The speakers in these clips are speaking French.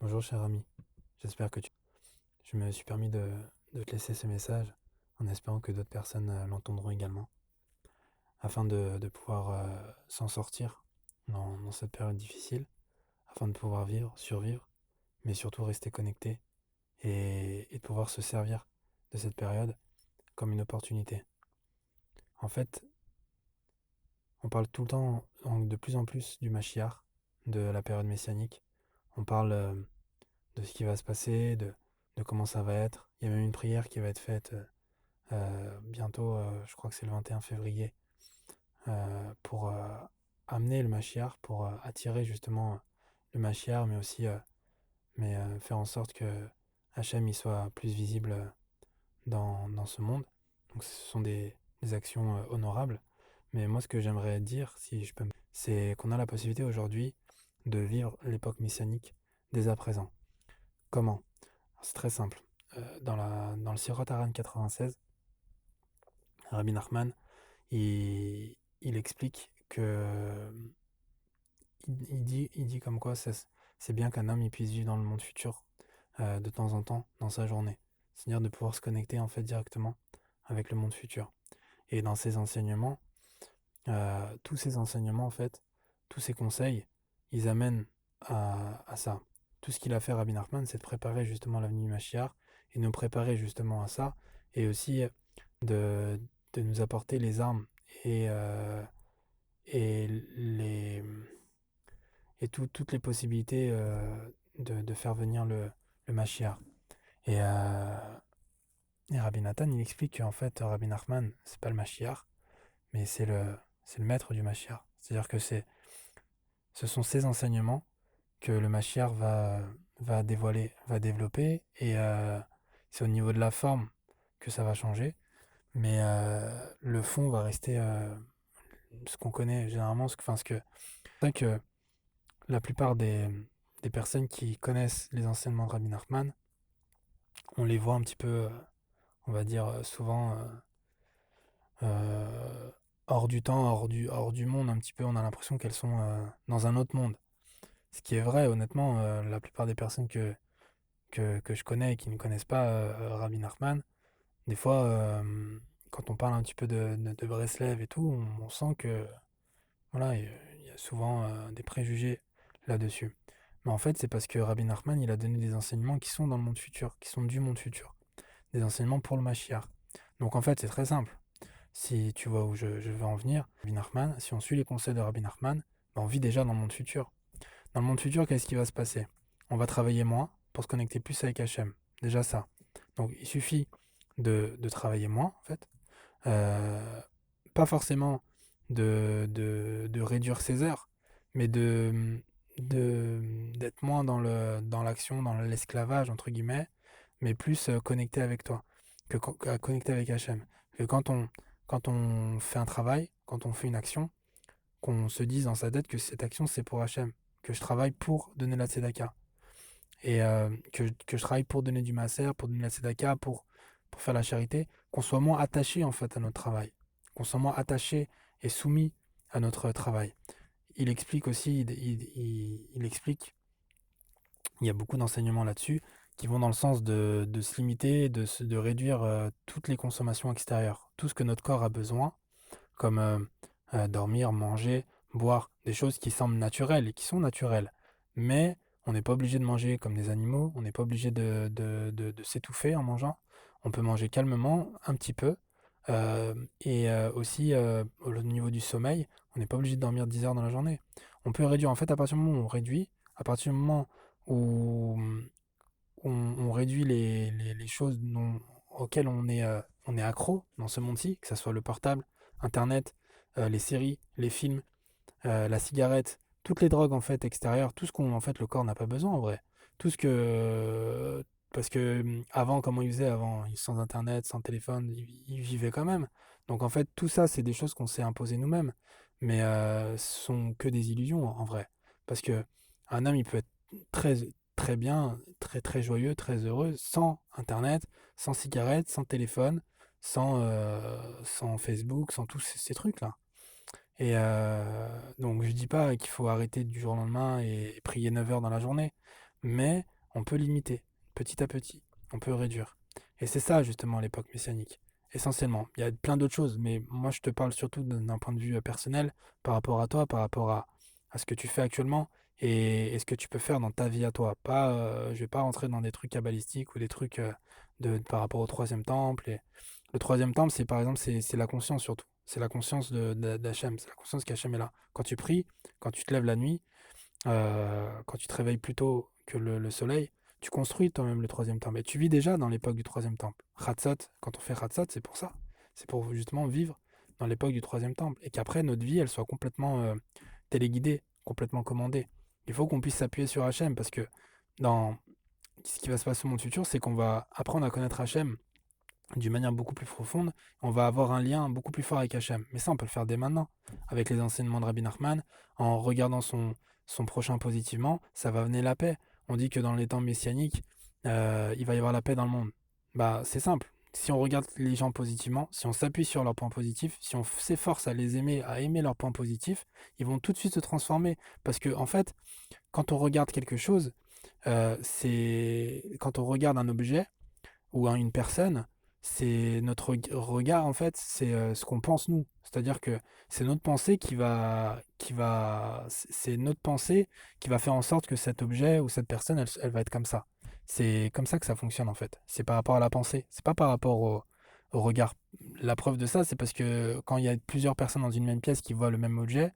Bonjour cher ami, j'espère que tu... Je me suis permis de te laisser ce message en espérant que d'autres personnes l'entendront également, afin de pouvoir s'en sortir dans cette période difficile, afin de pouvoir vivre, survivre, mais surtout rester connecté et de pouvoir se servir de cette période comme une opportunité. En fait, on parle tout le temps, de plus en plus du Mashiach, de la période messianique. On parle de ce qui va se passer, de comment ça va être. Il y a même une prière qui va être faite bientôt, je crois que c'est le 21 février, pour amener le Mashiach, pour attirer justement le Mashiach, mais aussi faire en sorte que Hachem il soit plus visible dans ce monde. Donc ce sont des actions honorables. Mais moi, ce que j'aimerais dire, si je peux, c'est qu'on a la possibilité aujourd'hui de vivre l'époque messianique dès à présent. Comment? C'est très simple. Dans le Sirot Haran 96, Rabbi Nachman, il explique que il dit comme quoi c'est bien qu'un homme il puisse vivre dans le monde futur de temps en temps dans sa journée. C'est-à-dire de pouvoir se connecter en fait directement avec le monde futur. Et dans ses enseignements, tous ces enseignements en fait, tous ces conseils, ils amènent à ça. Tout ce qu'il a fait Rabbi Nachman, c'est de préparer justement l'avenue du Mashiach et nous préparer justement à ça et aussi de, de nous apporter les armes et, euh, et, les, toutes les possibilités de faire venir le Mashiach. Et, euh, et Rabbi Nathan, il explique qu'en fait, Rabbi Nachman, c'est pas le Mashiach, mais c'est le maître du Mashiach. C'est-à-dire que ce sont ces enseignements que le Mashiach va dévoiler, va développer, et c'est au niveau de la forme que ça va changer, mais le fond va rester ce qu'on connaît généralement, enfin, c'est vrai que la plupart des personnes qui connaissent les enseignements de Rabbi Nachman, on les voit un petit peu, on va dire, souvent euh, hors du temps, hors du monde, un petit peu, on a l'impression qu'elles sont dans un autre monde. Ce qui est vrai, honnêtement, la plupart des personnes que je connais et qui ne connaissent pas Rabbi Nachman, des fois, quand on parle un petit peu de Breslev et tout, on sent que voilà, il y a souvent des préjugés là-dessus. Mais en fait, c'est parce que Rabbi Nachman, il a donné des enseignements qui sont dans le monde futur, qui sont du monde futur, des enseignements pour le Mashiach. Donc en fait, c'est très simple. Si tu vois où je veux en venir, Rabbi Nachman, si on suit les conseils de Rabbi Nachman, ben, on vit déjà dans le monde futur. Dans le monde futur, qu'est-ce qui va se passer? On va travailler moins pour se connecter plus avec Hachem. Déjà ça. Donc il suffit de travailler moins, en fait. Euh, Pas forcément de réduire ses heures, mais d'être moins dans l'action, dans l'esclavage, entre guillemets, mais plus connecté avec toi, connecté avec Hachem. Que quand on fait un travail, quand on fait une action, qu'on se dise dans sa tête que cette action c'est pour Hachem, que je travaille pour donner la tzedaka, et que je travaille pour donner du maaser, pour donner la tzedaka, pour faire la charité, qu'on soit moins attaché en fait à notre travail, qu'on soit moins attaché et soumis à notre travail. Il explique aussi, il explique, il y a beaucoup d'enseignements là-dessus qui vont dans le sens de se limiter, de réduire toutes les consommations extérieures, tout ce que notre corps a besoin, comme dormir, manger, boire, des choses qui semblent naturelles et qui sont naturelles. Mais on n'est pas obligé de manger comme des animaux, on n'est pas obligé de s'étouffer en mangeant. On peut manger calmement, un petit peu. Aussi, au niveau du sommeil, on n'est pas obligé de dormir 10 heures dans la journée. On peut réduire, en fait, à partir du moment où on réduit, à partir du moment où on réduit les choses auxquelles on est accro dans ce monde-ci, que ce soit le portable, Internet, les séries, les films, la cigarette, toutes les drogues en fait extérieures, tout ce qu'on en fait le corps n'a pas besoin en vrai. Tout ce que parce que avant comment ils faisaient avant, sans internet, sans téléphone, ils vivaient quand même. Donc en fait tout ça c'est des choses qu'on s'est imposées nous-mêmes, mais ce sont que des illusions en vrai. Parce que un homme il peut être très très bien, très très joyeux, très heureux sans internet, sans cigarette, sans téléphone, sans Facebook, sans tous ces trucs-là. Et donc je dis pas qu'il faut arrêter du jour au lendemain et prier 9 heures dans la journée, mais on peut limiter petit à petit, on peut réduire. Et c'est ça justement l'époque messianique, essentiellement. Il y a plein d'autres choses, mais moi je te parle surtout d'un point de vue personnel, par rapport à toi, par rapport à ce que tu fais actuellement et ce que tu peux faire dans ta vie à toi. Pas, je vais pas rentrer dans des trucs kabbalistiques ou des trucs par rapport au troisième temple. Et le troisième temple, c'est par exemple, c'est la conscience surtout. C'est la conscience d'Hachem, c'est la conscience qu'Hachem est là. Quand tu pries, quand tu te lèves la nuit, quand tu te réveilles plus tôt que le soleil, tu construis toi-même le troisième temple. Et tu vis déjà dans l'époque du troisième temple. Khatsot, quand on fait Khatsot, c'est pour ça. C'est pour justement vivre dans l'époque du troisième temple. Et qu'après, notre vie, elle soit complètement téléguidée, complètement commandée. Il faut qu'on puisse s'appuyer sur Hachem parce que dans ce qui va se passer au monde futur, c'est qu'on va apprendre à connaître Hachem d'une manière beaucoup plus profonde. On va avoir un lien beaucoup plus fort avec Hachem. Mais ça, on peut le faire dès maintenant, avec les enseignements de Rabbi Nachman, en regardant son prochain positivement, ça va amener la paix. On dit que dans les temps messianiques, il va y avoir la paix dans le monde. Bah, c'est simple. Si on regarde les gens positivement, si on s'appuie sur leurs points positifs, si on s'efforce à les aimer, à aimer leurs points positifs, ils vont tout de suite se transformer. Parce que, en fait, quand on regarde quelque chose, c'est quand on regarde un objet, ou à une personne, c'est notre regard en fait, c'est ce qu'on pense nous. C'est-à-dire que c'est notre pensée c'est notre pensée qui va faire en sorte que cet objet ou cette personne, elle va être comme ça. C'est comme ça que ça fonctionne en fait. C'est par rapport à la pensée, c'est pas par rapport au regard. La preuve de ça, c'est parce que quand il y a plusieurs personnes dans une même pièce qui voient le même objet,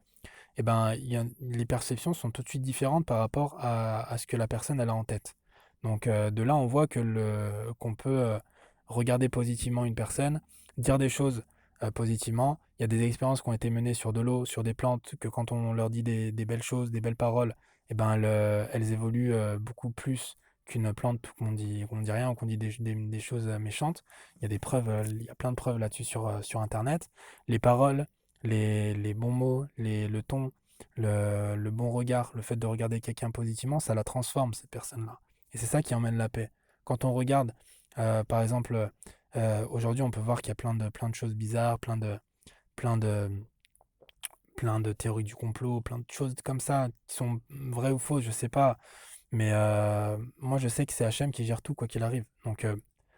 eh ben, les perceptions sont tout de suite différentes par rapport à ce que la personne elle a en tête. Donc de là, on voit qu'on peut regarder positivement une personne, dire des choses positivement. Il y a des expériences qui ont été menées sur de l'eau, sur des plantes, que quand on leur dit des belles choses, des belles paroles, eh ben, elles évoluent beaucoup plus qu'une plante qu'on dit rien ou qu'on dit des choses méchantes. Il y a des preuves, il y a plein de preuves là-dessus sur Internet. Les paroles, les bons mots, le ton, le bon regard, le fait de regarder quelqu'un positivement, ça la transforme, cette personne-là. Et c'est ça qui emmène la paix. Quand on regarde, par exemple, aujourd'hui, on peut voir qu'il y a plein de choses bizarres, plein de, plein de théories du complot, plein de choses comme ça, qui sont vraies ou fausses, je sais pas. Mais moi, je sais que c'est Hachem qui gère tout, quoi qu'il arrive. Donc,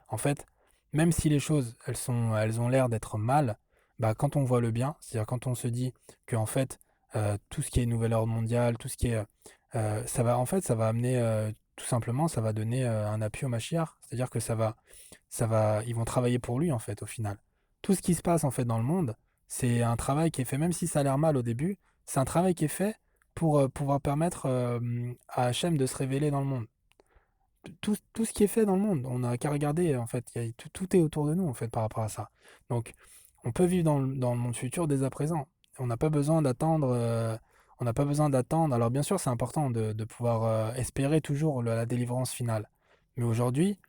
en fait, même si les choses, elles ont l'air d'être mal, bah, quand on voit le bien, c'est-à-dire quand on se dit que, en fait, tout ce qui est nouvel ordre mondial, tout ce qui est, ça va, en fait, ça va amener, tout simplement, ça va donner un appui au Mashiach. C'est-à-dire que ils vont travailler pour lui, en fait, au final. Tout ce qui se passe, en fait, dans le monde, c'est un travail qui est fait, même si ça a l'air mal au début, c'est un travail qui est fait pour pouvoir permettre à Hachem de se révéler dans le monde. Tout ce qui est fait dans le monde, on n'a qu'à regarder, en fait, tout est autour de nous, en fait, par rapport à ça. Donc, on peut vivre dans le monde futur dès à présent. On n'a pas besoin d'attendre, on n'a pas besoin d'attendre. Alors, bien sûr, c'est important de pouvoir espérer toujours la délivrance finale. Mais aujourd'hui,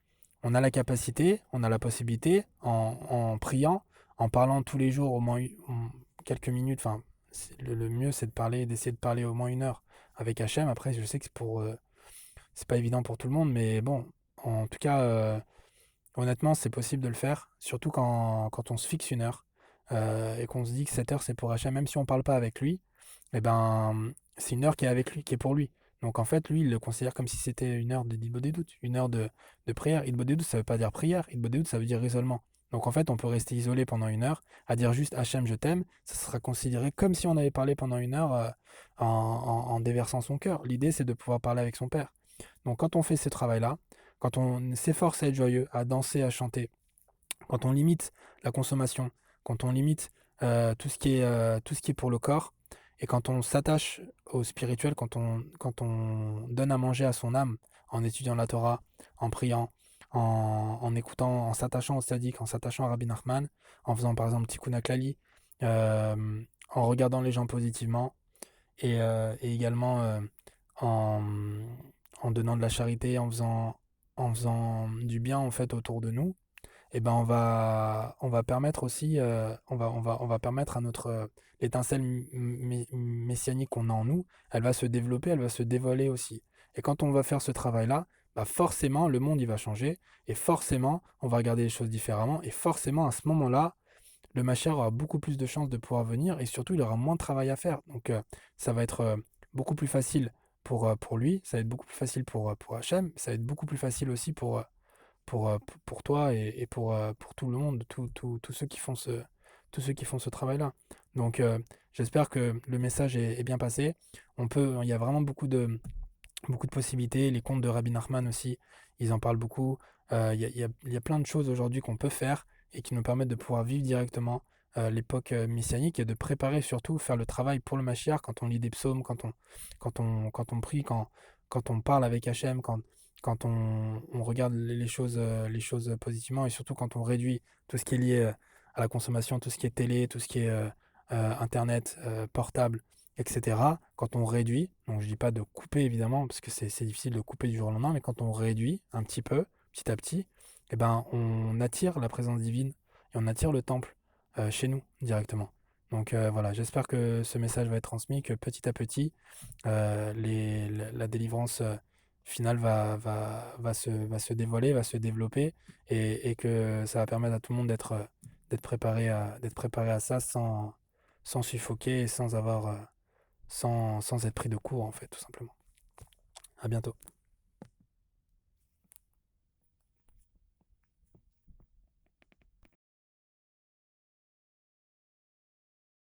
on a la capacité, on a la possibilité, en priant, en parlant tous les jours au moins quelques minutes, enfin, le mieux c'est d'essayer de parler au moins 1 heure avec Hachem. Après, je sais que c'est pas évident pour tout le monde, mais bon, en tout cas, honnêtement, c'est possible de le faire, surtout quand on se fixe 1 heure et qu'on se dit que cette heure c'est pour Hachem, même si on parle pas avec lui, eh ben, c'est 1 heure qui est avec lui, qui est pour lui. Donc en fait, lui, il le considère comme si c'était 1 heure de Hitbodedut, des doutes, 1 heure de prière. Hitbodedut, ça veut pas dire prière, Hitbodedut, ça veut dire isolement. Donc en fait, on peut rester isolé pendant 1 heure, à dire juste Hachem, je t'aime, ça sera considéré comme si on avait parlé pendant 1 heure en déversant son cœur. L'idée, c'est de pouvoir parler avec son père. Donc quand on fait ce travail-là, quand on s'efforce à être joyeux, à danser, à chanter, quand on limite la consommation, quand on limite tout ce qui est pour le corps, et quand on s'attache au spirituel, quand on donne à manger à son âme en étudiant la Torah, en priant, en écoutant, en s'attachant au tzaddik, en s'attachant à Rabbi Nachman, en faisant par exemple Tikkun HaKlali, en regardant les gens positivement, et également en, en donnant de la charité, en faisant du bien en fait autour de nous, eh ben on va permettre aussi, on va permettre à l'étincelle messianique qu'on a en nous, elle va se développer, elle va se dévoiler aussi. Et quand on va faire ce travail-là, bah forcément le monde il va changer, et forcément on va regarder les choses différemment, et forcément à ce moment-là, le Mashiach aura beaucoup plus de chances de pouvoir venir, et surtout il aura moins de travail à faire. Donc ça va être beaucoup plus facile pour lui, ça va être beaucoup plus facile pour Hachem, ça va être beaucoup plus facile aussi pour toi et pour tout le monde, tous ceux qui font tous ceux qui font ce travail-là. Donc, j'espère que le message est bien passé. Il y a vraiment beaucoup de possibilités. Les contes de Rabbi Nachman aussi, ils en parlent beaucoup. Il y a plein de choses aujourd'hui qu'on peut faire et qui nous permettent de pouvoir vivre directement l'époque messianique et de préparer surtout, faire le travail pour le Mashiach quand on lit des psaumes, quand on prie, quand on parle avec Hachem, quand on regarde les choses positivement et surtout quand on réduit tout ce qui est lié à la consommation, tout ce qui est télé, tout ce qui est Internet, portable, etc. Quand on réduit, donc je dis pas de couper évidemment, parce que c'est difficile de couper du jour au lendemain, mais quand on réduit un petit peu, petit à petit, eh ben, on attire la présence divine et on attire le temple chez nous directement. Donc voilà, j'espère que ce message va être transmis, que petit à petit, la délivrance finale va se dévoiler, va se développer et que ça va permettre à tout le monde d'être préparé à ça sans suffoquer et sans avoir sans être pris de court, en fait, tout simplement. À bientôt.